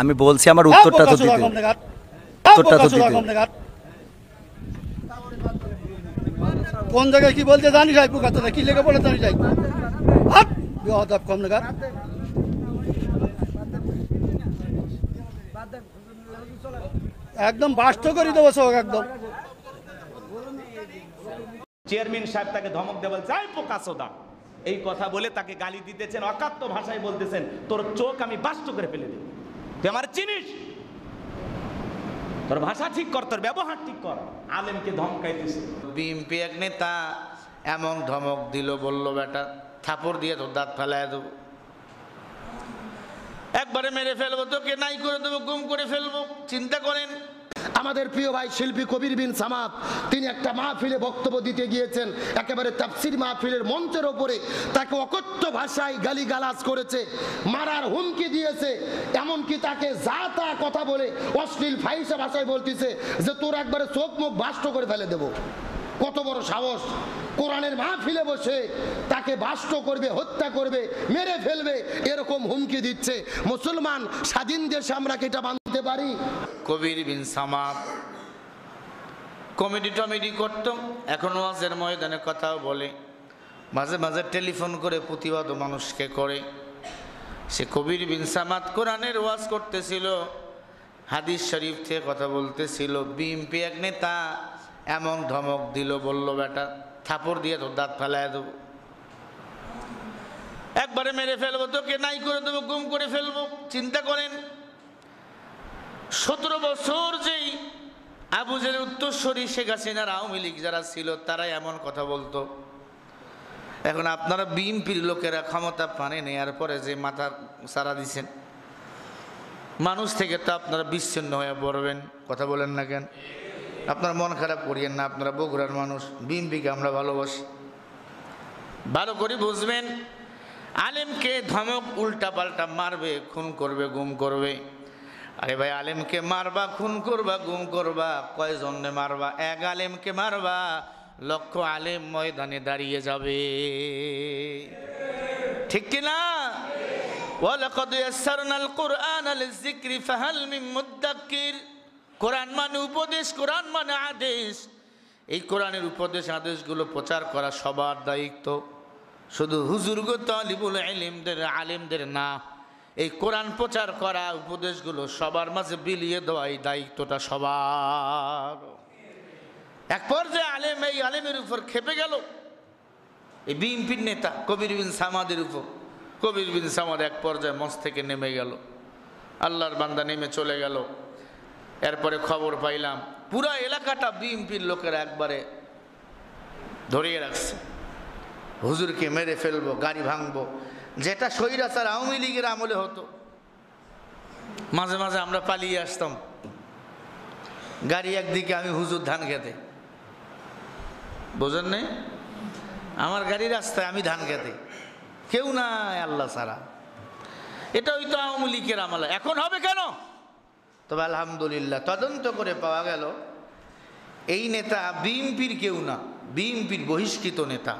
আমি বলছি আমার উত্তরটা তো দিতে, উত্তরটা তো দিতে। কোন জায়গায় কি বলতে জানিস? আই পোকাতে কি লেগে পড়ে জানিস? কম নাগাদ একদম বাস্ত করে দেবো সব একদম। চেয়ারম্যান সাহেব তাকে ধমক দিয়ে বলছে, আই পোকাচোদা, এই কথা বলে তাকে গালি দিতেছেন, অকাত্য ভাষায় বলতেছেন, তোর চোখ আমি বাস্ত করে ফেলে দেব, তুই আমার চিনিস? তোর ভাষা ঠিক কর, তোর ব্যবহার ঠিক কর। আলেমকে ধমকাইতেছে। বিএনপি এক নেতা এমন ধমক দিল, বলল বেটা থাপড় দিয়ে তোর দাঁত ফেলায় দেবো, একবারে মেরে ফেলবো, তোকে নাই করে দেবো, গুম করে ফেলবো। চিন্তা করেন, আমাদের প্রিয় ভাই শিল্পী কবির বিন সামাদ, তিনি একটা মাহফিলে বক্তব্য দিতে গিয়েছেন, একেবারে তাফসীর মাহফিলের মঞ্চের ওপরে তাকে অকথ্য ভাষায় গালিগালাজ করেছে, মারার হুমকি দিয়েছে, এমনকি তাকে যা তা কথা বলে অশ্লীল ফাহিশা ভাষায় বলতেছে যে তোর একবারে চোখ মুখ বাষ্ট করে ফেলে দেবো। কত বড় সাহস! কোরআনের মাহফিলে বসে তাকে বাষ্ট করবে, হত্যা করবে, মেরে ফেলবে, এরকম হুমকি দিচ্ছে। মুসলমান স্বাধীন দেশে আমরা কি এটা মানতে পারি? কবির বিন সামাদ কমেডি টমেডি করত, এখন ওয়াজের ময়দানে কথাও বলে, মাঝে মাঝে টেলিফোন করে প্রতিবাদও মানুষকে করে। সে কবির বিন সামাদ কোরআনের ওয়াজ করতেছিল, হাদিস শরীফ থেকে কথা বলতেছিল, বিএনপি এক নেতা এমন ধমক দিল, বলল বেটা থাপড় দিয়ে তোর দাঁত ফেলায় দেবো, একবারে মেরে ফেলবো, তোকে নাই করে দেবো, গুম করে ফেলবো। চিন্তা করেন, 17 বছর যেই আবু জেলের উত্তরসূরি শেখ হাসিনার আওয়ামী লীগ যারা ছিল তারাই এমন কথা বলতো। এখন আপনারা বিএনপির লোকেরা ক্ষমতা পানে নেওয়ার পরে যে মাথা সারা দিচ্ছেন, মানুষ থেকে তো আপনারা বিচ্ছিন্ন হয়ে পড়বেন। কথা বলেন না কেন? আপনার মন খারাপ করিয়েন না, আপনারা বগুড়ার মানুষ, বিএনপিকে আমরা ভালোবাসি। ভালো করে বুঝবেন, আলেমকে ধমক উল্টা পাল্টা মারবে, খুন করবে, গুম করবে। আরে ভাই, আলেমকে মারবা, খুন করবা, গুম করবা, কয়জনে মারবা? এক আলেমকে মারবা, লক্ষ আলেম ময়দানে দাঁড়িয়ে যাবে, ঠিক কিনা? ওয়ালাকাদ ইয়াসসারনাল কুরআনা লিযিকরি ফাহাল মিন মুদ্দাক্কির। কোরআন মানে উপদেশ, কোরআন মানে আদেশ। এই কোরআনের উপদেশ আদেশগুলো প্রচার করা সবার দায়িত্ব, শুধু হুজুরগো তালিবুল ইলমদের আলেমদের না। এই কোরআন প্রচার করা, উপদেশগুলো সবার মাঝে বিলিয়ে দেওয়া, এই দায়িত্বটা সবার। এক পর্যায়ে আলেম, এই আলেমের উপর খেপে গেল এই বিএনপির নেতা কবির বিন সামাদের উপর। কবির বিন সামাদ এক পর্যায়ে মঞ্চ থেকে নেমে গেল, আল্লাহর বান্দা নেমে চলে গেল। এরপরে খবর পাইলাম পুরা এলাকাটা বিএনপির লোকেরা একবারে ধরিয়ে রাখছে, হুজুরকে মেরে ফেলবো, গাড়ি ভাঙবো, যেটা স্বৈরাচার আওয়ামী লীগের আমলে হতো। মাঝে মাঝে আমরা পালিয়ে আসতাম, গাড়ি একদিকে, আমি হুজুর ধান খেতে, বোঝেন নেই? আমার গাড়ি রাস্তায়, আমি ধান খেতে, কেউ নাই আল্লাহ ছাড়া। এটা হয়তো আওয়ামী লীগের আমলে, এখন হবে কেন? তবে আলহামদুলিল্লাহ তদন্ত করে পাওয়া গেল এই নেতা বিএনপির কেউ না, বিএনপির বহিষ্কৃত নেতা।